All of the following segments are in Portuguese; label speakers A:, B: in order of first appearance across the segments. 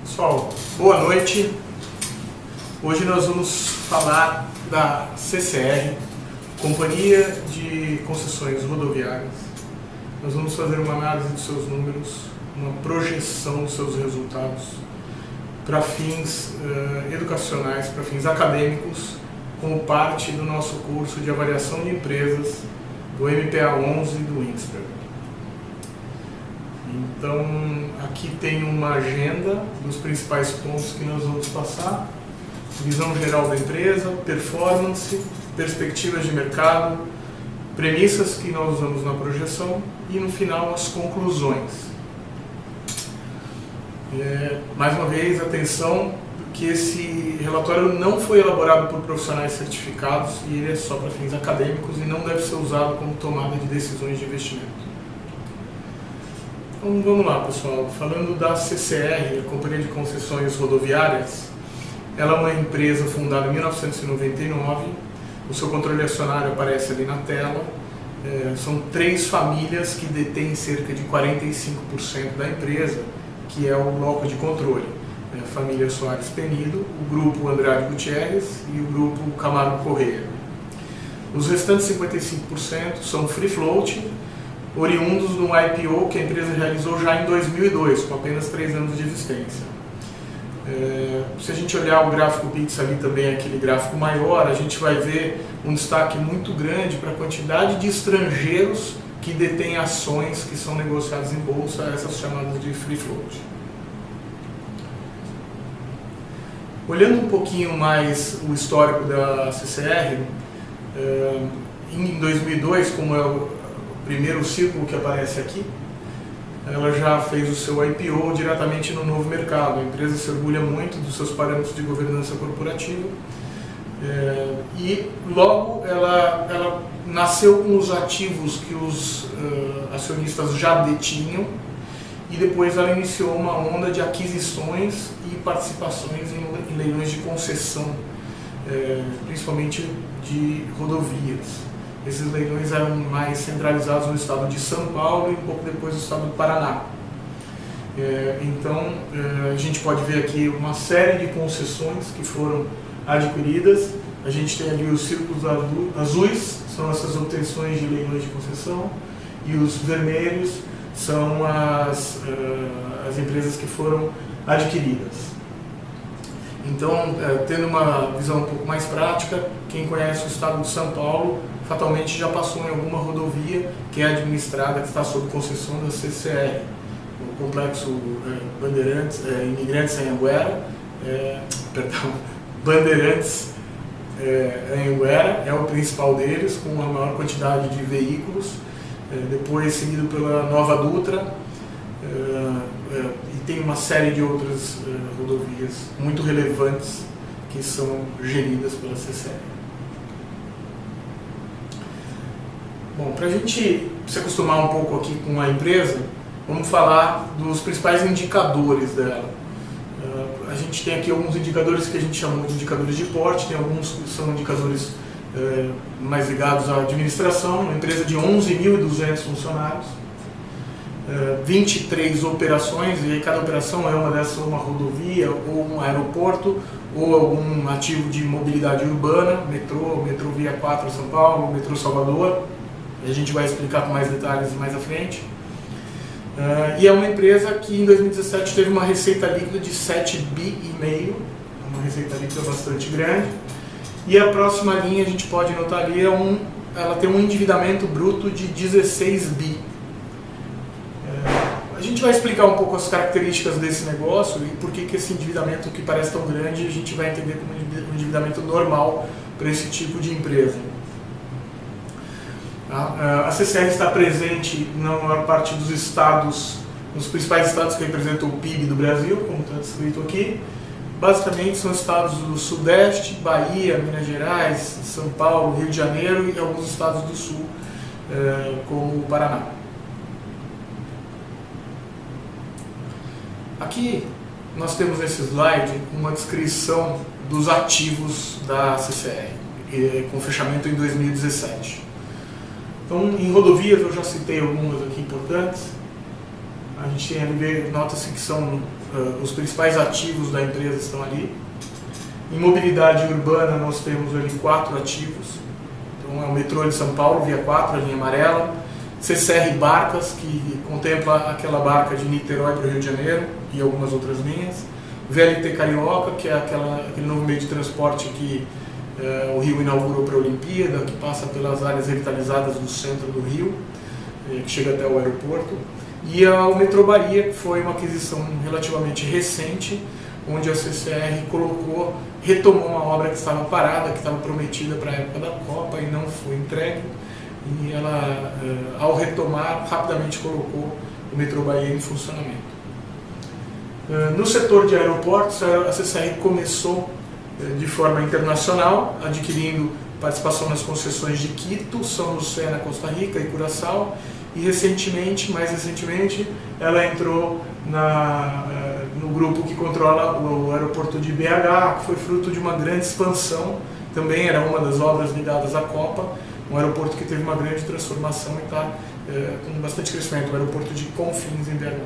A: Pessoal, boa noite. Hoje nós vamos falar da CCR, Companhia de Concessões Rodoviárias. Nós vamos fazer uma análise dos seus números, uma projeção dos seus resultados para fins educacionais, para fins acadêmicos, como parte do nosso curso de avaliação de empresas do MPA 11 e do INSPER. Então, aqui tem uma agenda dos principais pontos que nós vamos passar: visão geral da empresa, performance, perspectivas de mercado, premissas que nós usamos na projeção e, no final, as conclusões. Mais uma vez, atenção, que esse relatório não foi elaborado por profissionais certificados e ele é só para fins acadêmicos e não deve ser usado como tomada de decisões de investimento. Então vamos lá, pessoal. Falando da CCR, a Companhia de Concessões Rodoviárias, ela é uma empresa fundada em 1999, o seu controle acionário aparece ali na tela. São 3 famílias que detêm cerca de 45% da empresa, que é o bloco de controle. A família Soares Penido, o grupo Andrade Gutierrez e o grupo Camargo Correia. Os restantes 55% são free float, oriundos de um IPO que a empresa realizou já em 2002, com apenas 3 anos de existência. Se a gente olhar o gráfico PIX ali também, aquele gráfico maior, a gente vai ver um destaque muito grande para a quantidade de estrangeiros que detêm ações que são negociadas em bolsa, essas chamadas de free float. Olhando um pouquinho mais o histórico da CCR, em 2002, como é o primeiro círculo que aparece aqui, ela já fez o seu IPO diretamente no novo mercado. A empresa se orgulha muito dos seus parâmetros de governança corporativa e logo ela nasceu com os ativos que os acionistas já detinham e depois ela iniciou uma onda de aquisições e participações em leilões de concessão, principalmente de rodovias. Esses leilões eram mais centralizados no estado de São Paulo e um pouco depois no estado do Paraná. Então, a gente pode ver aqui uma série de concessões que foram adquiridas. A gente tem ali os círculos azuis, são essas obtenções de leilões de concessão, e os vermelhos são as empresas que foram adquiridas. Então, tendo uma visão um pouco mais prática, quem conhece o estado de São Paulo fatalmente já passou em alguma rodovia que é administrada, que está sob concessão da CCR. O complexo Bandeirantes, Imigrantes Anhanguera, Bandeirantes Anhanguera é o principal deles, com a maior quantidade de veículos, depois seguido pela Nova Dutra, e tem uma série de outras rodovias muito relevantes que são geridas pela CCR. Bom, para a gente se acostumar um pouco aqui com a empresa, vamos falar dos principais indicadores dela. A gente tem aqui alguns indicadores que a gente chama de indicadores de porte, tem alguns que são indicadores mais ligados à administração, uma empresa de 11.200 funcionários, 23 operações, e aí cada operação é uma dessas, uma rodovia, ou um aeroporto, ou algum ativo de mobilidade urbana, metrô Via 4 São Paulo, metrô Salvador. A gente vai explicar com mais detalhes mais à frente. E é uma empresa que em 2017 teve uma receita líquida de 7,5 bi, uma receita líquida bastante grande. E a próxima linha, a gente pode notar ali, ela tem um endividamento bruto de 16 bi. A gente vai explicar um pouco as características desse negócio e por que esse endividamento que parece tão grande a gente vai entender como um endividamento normal para esse tipo de empresa. A CCR está presente na maior parte dos estados, nos principais estados que representam o PIB do Brasil, como está descrito aqui. Basicamente são estados do Sudeste, Bahia, Minas Gerais, São Paulo, Rio de Janeiro e alguns estados do Sul, como o Paraná. Aqui nós temos nesse slide uma descrição dos ativos da CCR, com fechamento em 2017. Então, em rodovias eu já citei algumas aqui importantes. A gente tem ali, nota-se que são os principais ativos da empresa estão ali. Em mobilidade urbana nós temos ali 4 ativos. Então é o metrô de São Paulo, via 4, a linha amarela. CCR Barcas, que contempla aquela barca de Niterói para o Rio de Janeiro e algumas outras linhas. VLT Carioca, que é aquele novo meio de transporte que o Rio inaugurou para a Olimpíada, que passa pelas áreas revitalizadas do centro do Rio, que chega até o aeroporto. E o Metrô Bahia, que foi uma aquisição relativamente recente, onde a CCR retomou uma obra que estava parada, que estava prometida para a época da Copa e não foi entregue. E ela, ao retomar, rapidamente colocou o Metrô Bahia em funcionamento. No setor de aeroportos, a CCR começou de forma internacional, adquirindo participação nas concessões de Quito, São José na Costa Rica e Curaçao, e mais recentemente, ela entrou no grupo que controla o aeroporto de BH, que foi fruto de uma grande expansão, também era uma das obras ligadas à Copa, um aeroporto que teve uma grande transformação e está com bastante crescimento, o aeroporto de Confins em BH.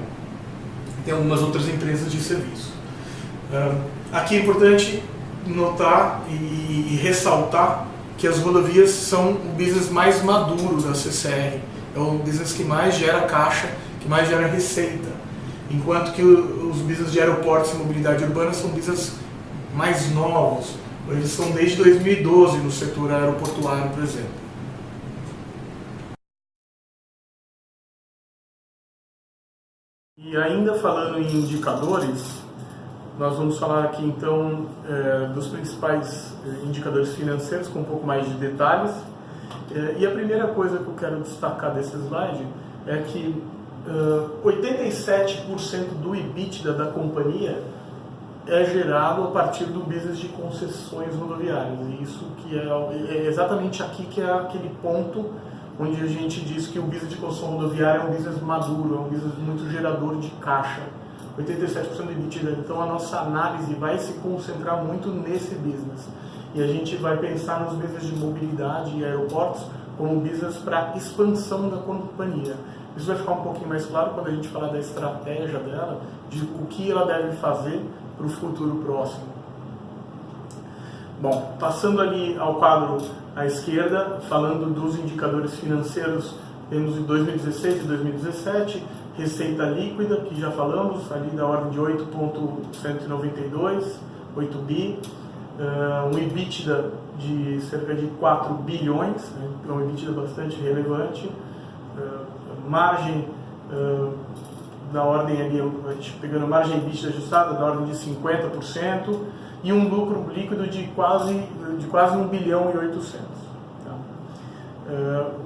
A: Tem algumas outras empresas de serviço. Aqui é importante notar e ressaltar que as rodovias são o business mais maduro da CCR, é o business que mais gera caixa, que mais gera receita, enquanto que os business de aeroportos e mobilidade urbana são business mais novos, eles são desde 2012 no setor aeroportuário, por exemplo. E ainda falando em indicadores, nós vamos falar aqui então dos principais indicadores financeiros com um pouco mais de detalhes. E a primeira coisa que eu quero destacar desse slide é que 87% do EBITDA da companhia é gerado a partir do business de concessões rodoviárias. E isso que é exatamente aqui que é aquele ponto onde a gente diz que o business de concessão rodoviária é um business maduro, é um business muito gerador de caixa. 87% do EBITDA. Então a nossa análise vai se concentrar muito nesse business. E a gente vai pensar nos business de mobilidade e aeroportos como business para expansão da companhia. Isso vai ficar um pouquinho mais claro quando a gente falar da estratégia dela, de o que ela deve fazer para o futuro próximo. Bom, passando ali ao quadro à esquerda, falando dos indicadores financeiros, temos em 2016 e 2017, receita líquida, que já falamos, ali da ordem de 8,192, 8 bi, um EBITDA de cerca de 4 bilhões, né, é um EBITDA bastante relevante, margem da ordem ali, a gente pegando margem EBITDA ajustada da ordem de 50% e um lucro líquido de quase 1 bilhão e 800. Tá?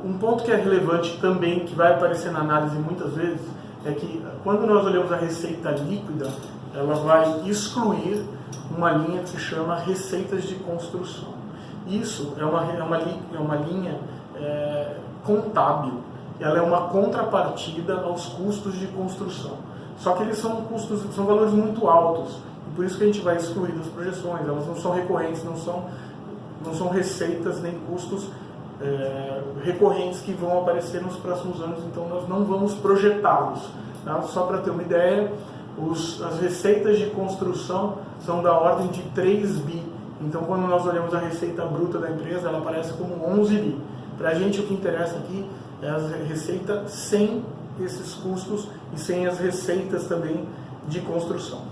A: Um ponto que é relevante também, que vai aparecer na análise muitas vezes, é que quando nós olhamos a receita líquida, ela vai excluir uma linha que se chama receitas de construção. Isso é uma linha contábil. Ela é uma contrapartida aos custos de construção. Só que eles são valores muito altos. E por isso que a gente vai excluir das projeções. Elas não são recorrentes, não são receitas nem custos recorrentes que vão aparecer nos próximos anos. Então nós não vamos projetá-los. Tá? Só para ter uma ideia, as receitas de construção são da ordem de 3 bi. Então quando nós olhamos a receita bruta da empresa, ela aparece como 11 bi. Para a gente o que interessa aqui é a receita sem esses custos e sem as receitas também de construção.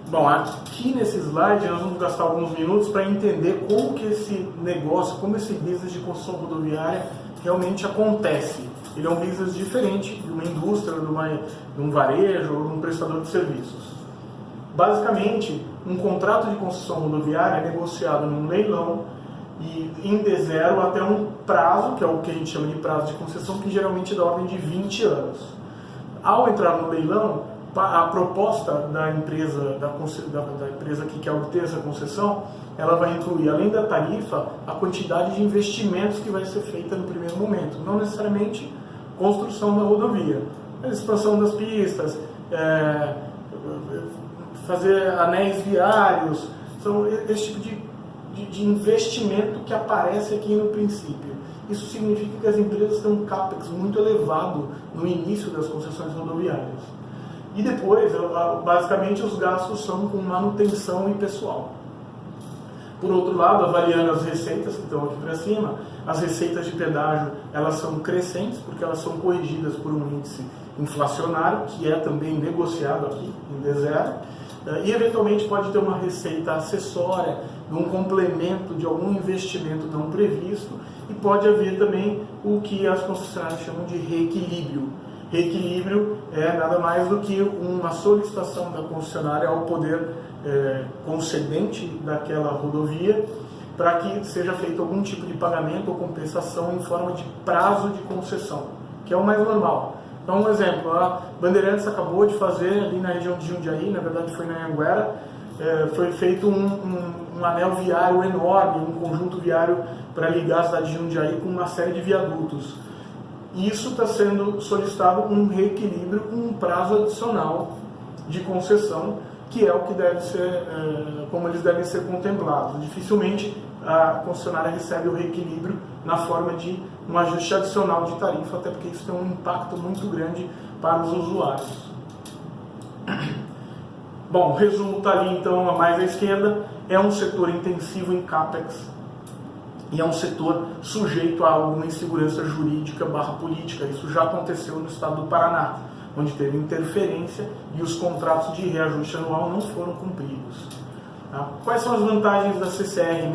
A: Bom, aqui nesse slide nós vamos gastar alguns minutos para entender como que esse negócio, como esse business de construção rodoviária realmente acontece. Ele é um business diferente de uma indústria, de um varejo ou de um prestador de serviços. Basicamente, um contrato de construção rodoviária é negociado num leilão e em D0 até um prazo, que é o que a gente chama de prazo de concessão, que geralmente é da ordem de 20 anos. Ao entrar no leilão, a proposta da empresa, da empresa que quer obter essa concessão, ela vai incluir, além da tarifa, a quantidade de investimentos que vai ser feita no primeiro momento. Não necessariamente construção da rodovia, mas expansão das pistas, fazer anéis viários, são esse tipo de investimento que aparece aqui no princípio. Isso significa que as empresas têm um CAPEX muito elevado no início das concessões rodoviárias. E depois, basicamente, os gastos são com manutenção e pessoal. Por outro lado, avaliando as receitas que estão aqui para cima, as receitas de pedágio elas são crescentes porque elas são corrigidas por um índice inflacionário, que é também negociado aqui em D0, e eventualmente pode ter uma receita acessória, um complemento de algum investimento não previsto, e pode haver também o que as concessionárias chamam de reequilíbrio. Reequilíbrio é nada mais do que uma solicitação da concessionária ao poder concedente daquela rodovia para que seja feito algum tipo de pagamento ou compensação em forma de prazo de concessão, que é o mais normal. Então, um exemplo, a Bandeirantes acabou de fazer ali na região de Jundiaí, na verdade foi na Anhanguera, foi feito um anel viário enorme, um conjunto viário para ligar a cidade de Jundiaí com uma série de viadutos. Isso está sendo solicitado um reequilíbrio com um prazo adicional de concessão, que é o que deve ser, como eles devem ser contemplados. Dificilmente a concessionária recebe o reequilíbrio na forma de um ajuste adicional de tarifa, até porque isso tem um impacto muito grande para os usuários. Bom, o resumo está ali então, a mais à esquerda, é um setor intensivo em CAPEX e é um setor sujeito a alguma insegurança jurídica / política. Isso já aconteceu no estado do Paraná, onde teve interferência e os contratos de reajuste anual não foram cumpridos. Tá? Quais são as vantagens da CCR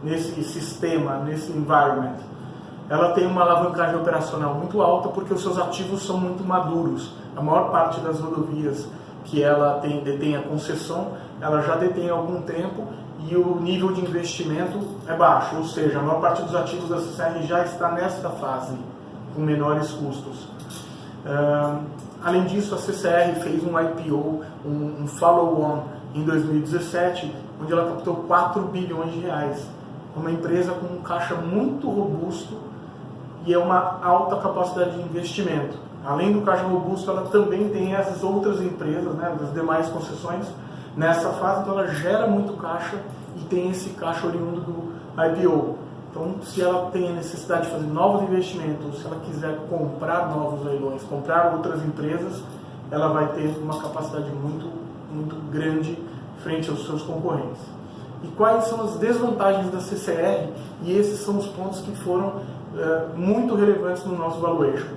A: nesse sistema, nesse environment? Ela tem uma alavancagem operacional muito alta porque os seus ativos são muito maduros. A maior parte das rodovias que ela detém a concessão, ela já detém há algum tempo e o nível de investimento é baixo, ou seja, a maior parte dos ativos da CCR já está nesta fase, com menores custos. Além disso, a CCR fez um IPO, um follow-on em 2017, onde ela captou 4 bilhões de reais. Uma empresa com um caixa muito robusto e é uma alta capacidade de investimento. Além do caixa robusto, ela também tem essas outras empresas, né, das demais concessões, nessa fase, então ela gera muito caixa e tem esse caixa oriundo do IPO. Então, se ela tem a necessidade de fazer novos investimentos, se ela quiser comprar novos leilões, comprar outras empresas, ela vai ter uma capacidade muito, muito grande frente aos seus concorrentes. E quais são as desvantagens da CCR? E esses são os pontos que foram muito relevantes no nosso valuation.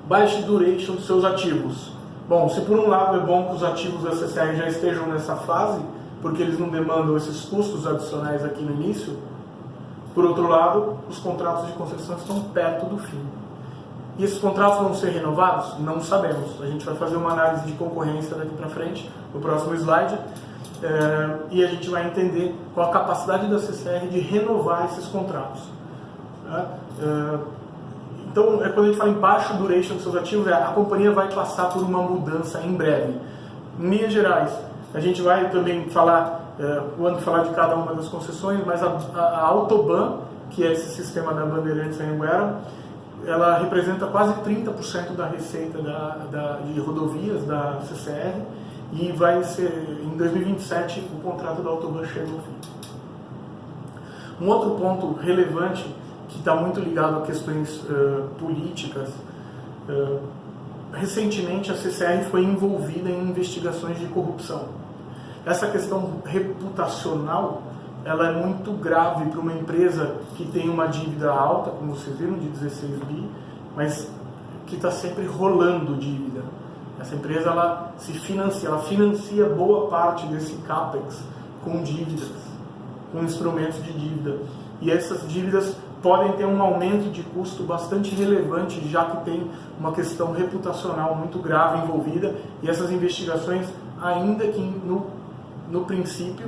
A: Baixa duration dos seus ativos. Bom, se por um lado é bom que os ativos da CCR já estejam nessa fase, porque eles não demandam esses custos adicionais aqui no início, por outro lado, os contratos de concessão estão perto do fim. E esses contratos vão ser renovados? Não sabemos. A gente vai fazer uma análise de concorrência daqui para frente, no próximo slide, e a gente vai entender qual a capacidade da CCR de renovar esses contratos. Então, quando a gente fala em baixa duration dos seus ativos, a companhia vai passar por uma mudança em breve. Em linhas gerais, a gente vai também falar, quando falar de cada uma das concessões, mas a Autoban, que é esse sistema da Bandeirantes Anhanguera, ela representa quase 30% da receita de rodovias da CCR e vai ser, em 2027, o contrato da Autoban chega ao fim. Um outro ponto relevante, que está muito ligado a questões políticas, recentemente a CCR foi envolvida em investigações de corrupção. Essa questão reputacional, ela é muito grave para uma empresa que tem uma dívida alta, como vocês viram, de 16 bi, mas que está sempre rolando dívida. Essa empresa ela financia boa parte desse CAPEX com dívidas, com instrumentos de dívida. E essas dívidas podem ter um aumento de custo bastante relevante, já que tem uma questão reputacional muito grave envolvida, e essas investigações, ainda que no princípio,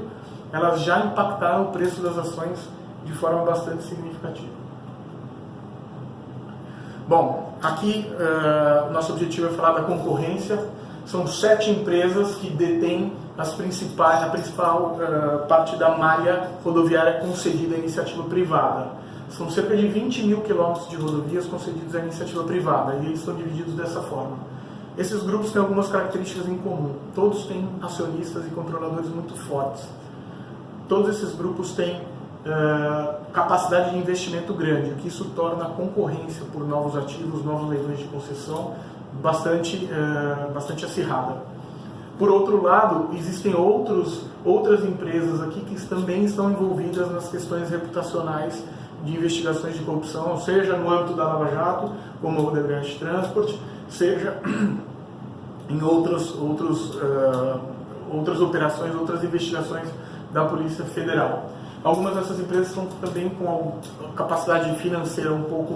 A: elas já impactaram o preço das ações de forma bastante significativa. Bom, aqui nosso objetivo é falar da concorrência. São 7 empresas que detêm a principal parte da malha rodoviária concedida à iniciativa privada. São cerca de 20 mil quilômetros de rodovias concedidos à iniciativa privada, e eles estão divididos dessa forma. Esses grupos têm algumas características em comum. Todos têm acionistas e controladores muito fortes. Todos esses grupos têm capacidade de investimento grande, o que isso torna a concorrência por novos ativos, novos leilões de concessão bastante acirrada. Por outro lado, existem outras empresas aqui que também estão envolvidas nas questões reputacionais de investigações de corrupção, seja no âmbito da Lava Jato, como o Odebrecht Transport, seja em outras operações, outras investigações da Polícia Federal. Algumas dessas empresas estão também com a capacidade financeira um pouco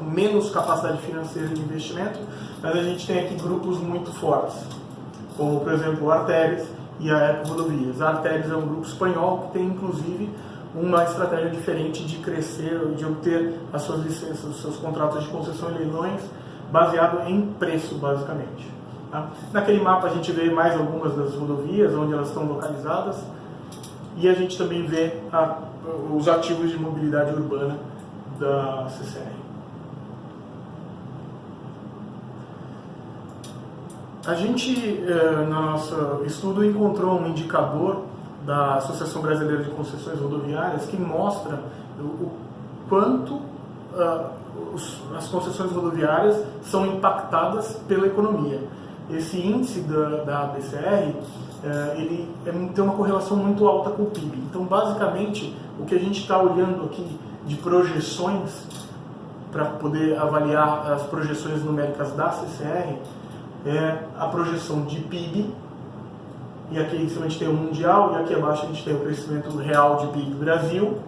A: menos capacidade financeira de investimento, mas a gente tem aqui grupos muito fortes, como por exemplo o Artéries e a Eco Rodovias. A Artéries é um grupo espanhol que tem inclusive uma estratégia diferente de crescer, de obter as suas licenças, os seus contratos de concessão e leilões baseado em preço, basicamente. Tá? Naquele mapa a gente vê mais algumas das rodovias, onde elas estão localizadas, e a gente também vê os ativos de mobilidade urbana da CCR. A gente, no nosso estudo, encontrou um indicador da Associação Brasileira de Concessões Rodoviárias que mostra o quanto as concessões rodoviárias são impactadas pela economia. Esse índice da ABCR, ele tem uma correlação muito alta com o PIB. Então, basicamente, o que a gente está olhando aqui de projeções, para poder avaliar as projeções numéricas da CCR, é a projeção de PIB, e aqui em cima a gente tem o mundial, e aqui abaixo a gente tem o crescimento real de PIB do Brasil,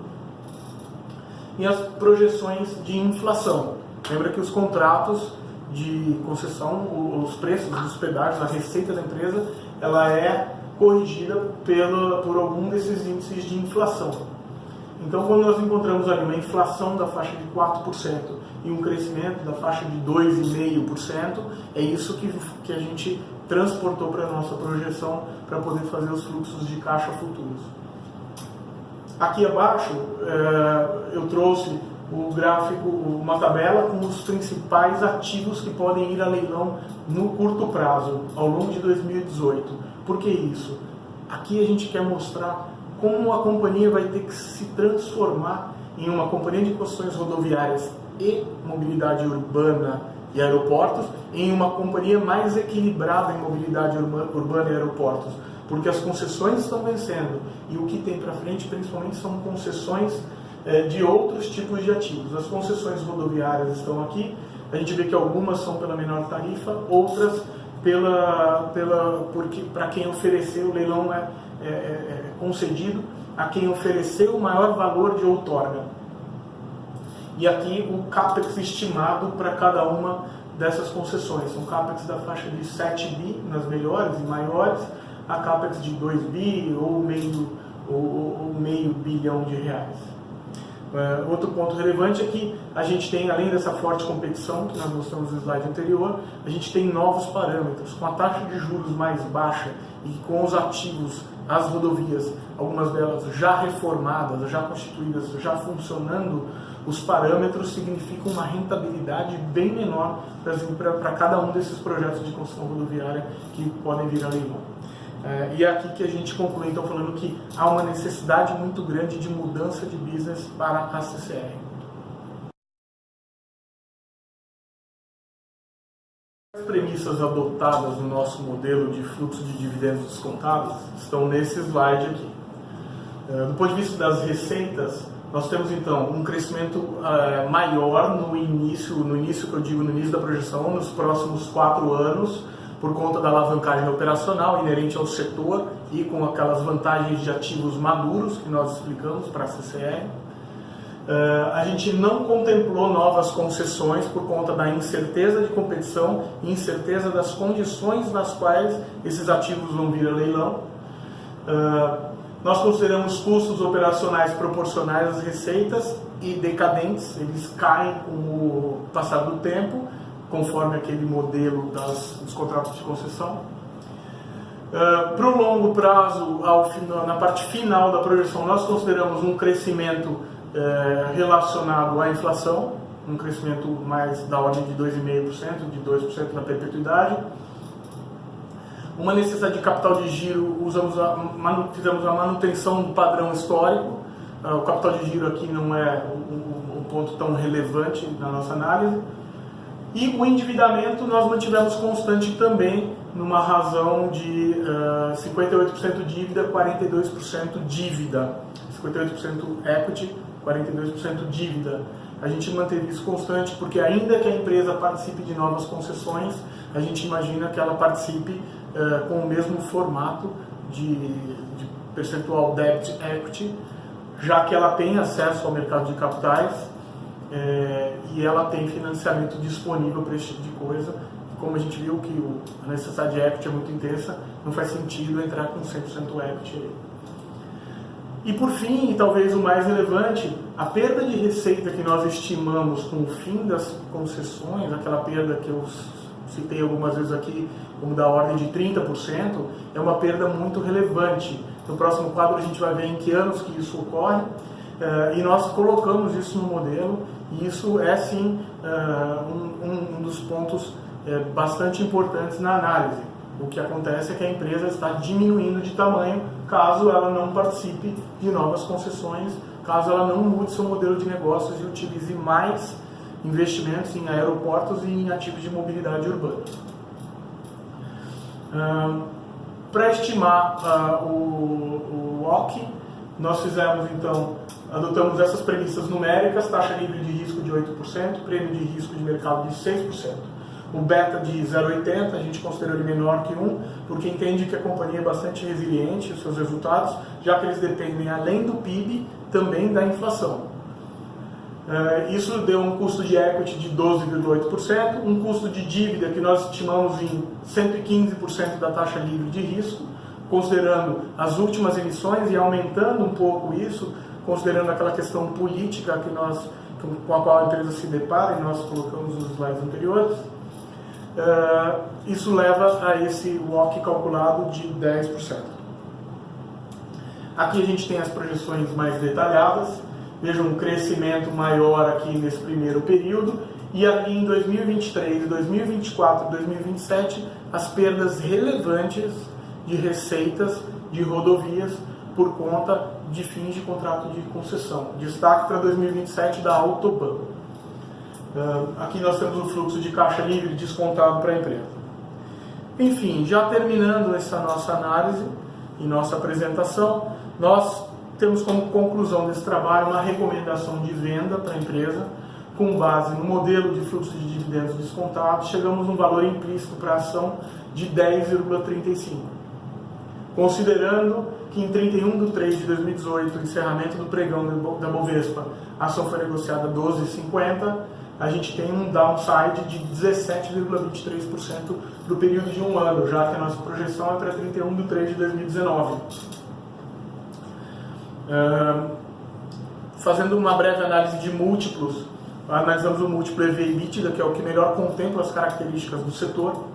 A: e as projeções de inflação. Lembra que os contratos de concessão, os preços dos pedágios, a receita da empresa, ela é corrigida por algum desses índices de inflação. Então, quando nós encontramos ali uma inflação da faixa de 4% e um crescimento da faixa de 2,5%, é isso que a gente transportou para a nossa projeção para poder fazer os fluxos de caixa futuros. Aqui abaixo eu trouxe o gráfico, uma tabela com os principais ativos que podem ir a leilão no curto prazo, ao longo de 2018. Por que isso? Aqui a gente quer mostrar como a companhia vai ter que se transformar em uma companhia de concessões rodoviárias e mobilidade urbana e aeroportos, em uma companhia mais equilibrada em mobilidade urbana e aeroportos, porque as concessões estão vencendo e o que tem para frente principalmente são concessões de outros tipos de ativos. As concessões rodoviárias estão aqui, a gente vê que algumas são pela menor tarifa, outras porque para quem oferecer o leilão é concedido a quem ofereceu o maior valor de outorga. E aqui o CAPEX estimado para cada uma dessas concessões. São CAPEX da faixa de 7 bi nas melhores e maiores, a CAPEX de 2 bi ou meio bilhão de reais. Outro ponto relevante é que a gente tem, além dessa forte competição que nós mostramos no slide anterior, a gente tem novos parâmetros. Com a taxa de juros mais baixa e com os ativos, as rodovias, algumas delas já reformadas, já constituídas, já funcionando, os parâmetros significam uma rentabilidade bem menor para cada um desses projetos de construção rodoviária que podem vir a leilão. E é aqui que a gente conclui, então, falando que há uma necessidade muito grande de mudança de business para a CCR. As premissas adotadas no nosso modelo de fluxo de dividendos descontados estão nesse slide aqui. Do ponto de vista das receitas, nós temos então um crescimento maior no início que eu digo, no início da projeção, nos próximos 4 anos, por conta da alavancagem operacional inerente ao setor e com aquelas vantagens de ativos maduros que nós explicamos para a CCR. A gente não contemplou novas concessões por conta da incerteza de competição e incerteza das condições nas quais esses ativos vão vir a leilão. Nós consideramos custos operacionais proporcionais às receitas e decadentes, eles caem com o passar do tempo, conforme aquele modelo dos contratos de concessão. Para o longo prazo, na parte final da projeção, nós consideramos um crescimento relacionado à inflação, um crescimento mais da ordem de 2,5%, de 2% na perpetuidade. Uma necessidade de capital de giro, fizemos a manutenção do padrão histórico. O capital de giro aqui não é um ponto tão relevante na nossa análise. E o endividamento nós mantivemos constante também, numa razão de 58% dívida, 42% dívida. 58% equity, 42% dívida. A gente manteve isso constante porque, ainda que a empresa participe de novas concessões, a gente imagina que ela participe com o mesmo formato de percentual debt equity, já que ela tem acesso ao mercado de capitais e ela tem financiamento disponível para esse tipo de coisa. Como a gente viu que a necessidade de equity é muito intensa, não faz sentido entrar com 100% equity. E por fim, e talvez o mais relevante, a perda de receita que nós estimamos com o fim das concessões, aquela perda que eu citei algumas vezes aqui, como da ordem de 30%, é uma perda muito relevante. No próximo quadro a gente vai ver em que anos que isso ocorre, e nós colocamos isso no modelo, e isso é sim um dos pontos bastante importantes na análise. O que acontece é que a empresa está diminuindo de tamanho caso ela não participe de novas concessões, caso ela não mude seu modelo de negócios e utilize mais investimentos em aeroportos e em ativos de mobilidade urbana. Para estimar o WACC, nós adotamos essas premissas numéricas: taxa livre de risco de 8%, prêmio de risco de mercado de 6%. O beta de 0,80 a gente considerou ele menor que 1, porque entende que a companhia é bastante resiliente, os seus resultados, já que eles dependem, além do PIB, também da inflação. Isso deu um custo de equity de 12,8%, um custo de dívida que nós estimamos em 115% da taxa livre de risco, considerando as últimas emissões e aumentando um pouco isso, considerando aquela questão política com a qual a empresa se depara, e nós colocamos nos slides anteriores. Isso leva a esse WACC calculado de 10%. Aqui a gente tem as projeções mais detalhadas. Vejam um crescimento maior aqui nesse primeiro período, e ali em 2023, 2024 e 2027 as perdas relevantes de receitas de rodovias por conta de fins de contrato de concessão. Destaque para 2027 da Autoban. Aqui nós temos o fluxo de caixa livre descontado para a empresa. Enfim, já terminando essa nossa análise e nossa apresentação, nós temos como conclusão desse trabalho uma recomendação de venda para a empresa, com base no modelo de fluxo de dividendos descontados. Chegamos a um valor implícito para a ação de 10,35. Considerando que em 31/3/2018, o encerramento do pregão da Bovespa, a ação foi negociada a 12,50, a gente tem um downside de 17,23% do período de um ano, já que a nossa projeção é para 31/3/2019. Fazendo uma breve análise de múltiplos, analisamos o múltiplo EV/EBITDA, que é o que melhor contempla as características do setor,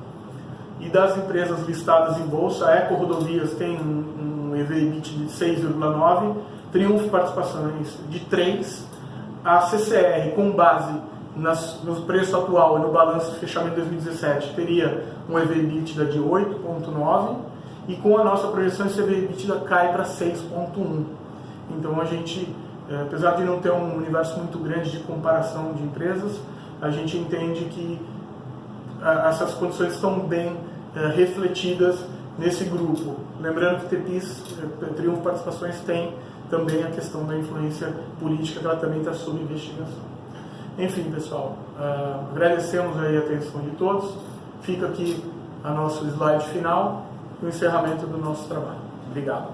A: e das empresas listadas em bolsa. A Eco Rodovias tem um EV/EBITDA de 6,9, Triunfo Participações de 3, a CCR, com base no preço atual e no balanço de fechamento de 2017, teria um EV/EBITDA de 8,9, e com a nossa projeção esse EV/EBITDA cai para 6,1. Então a gente, apesar de não ter um universo muito grande de comparação de empresas, a gente entende que essas condições estão bem refletidas nesse grupo. Lembrando que TPIs, Triunfo Participações, tem também a questão da influência política, que ela também está sob investigação. Enfim, pessoal, agradecemos aí a atenção de todos. Fica aqui a nosso slide final e o encerramento do nosso trabalho. Obrigado.